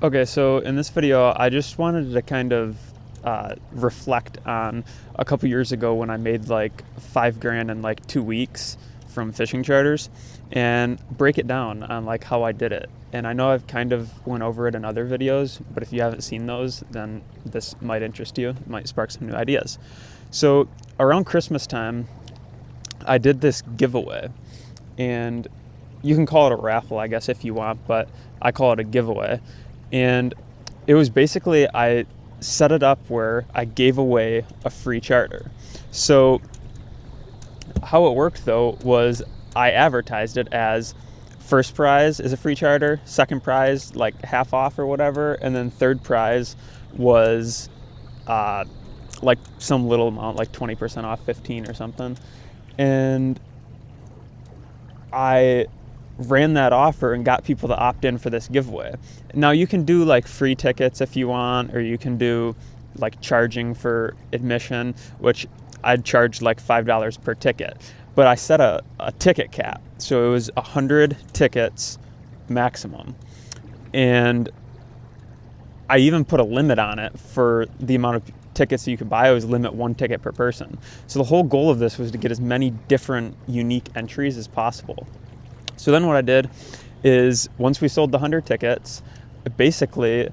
Okay, so in this video, I just wanted to kind of reflect on a couple years ago when I made like $5,000 in like 2 weeks from fishing charters, and break it down on like how I did it. And I know I've kind of went over it in other videos, but if you haven't seen those, then this might interest you. It might spark some new ideas. So around Christmas time, I did this giveaway, and you can call it a raffle, I guess, if you want, but I call it a giveaway. And it was basically, I set it up where I gave away a free charter. So how it worked though was I advertised it as first prize is a free charter, second prize like half off or whatever, and then third prize was like some little amount, like 20% off, 15 or something. And I ran that offer and got people to opt in for this giveaway. Now you can do like free tickets if you want, or you can do like charging for admission, which I'd charge like $5 per ticket. But I set a ticket cap. So it was 100 tickets maximum. And I even put a limit on it for the amount of tickets that you could buy. I was limit 1 ticket per person. So the whole goal of this was to get as many different unique entries as possible. So then what I did is once we sold the 100 tickets, I basically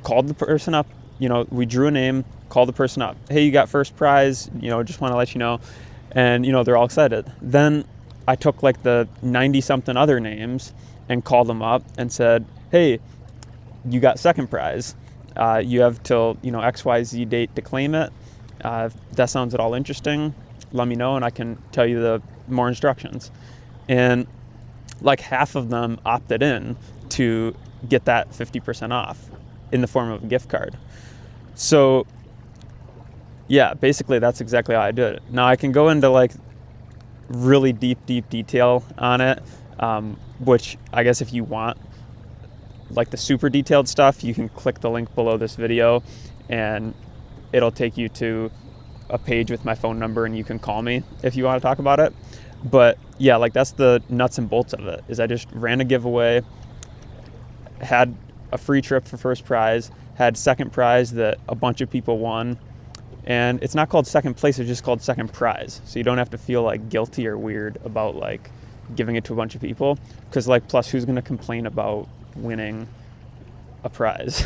called the person up, we drew a name, called the person up. Hey, you got first prize, just want to let you know. And, they're all excited. Then I took like the 90 something other names and called them up and said, hey, you got second prize. You have till, XYZ date to claim it. If that sounds at all interesting, let me know and I can tell you the more instructions. And like half of them opted in to get that 50% off in the form of a gift card. So yeah, basically that's exactly how I did it. Now I can go into like really deep detail on it, which I guess if you want like the super detailed stuff, you can click the link below this video and it'll take you to a page with my phone number and you can call me if you want to talk about it. But yeah, like that's the nuts and bolts of it, is I just ran a giveaway, had a free trip for first prize, had second prize that a bunch of people won. And it's not called second place, it's just called second prize. So you don't have to feel like guilty or weird about like giving it to a bunch of people. Because like, plus who's going to complain about winning a prize?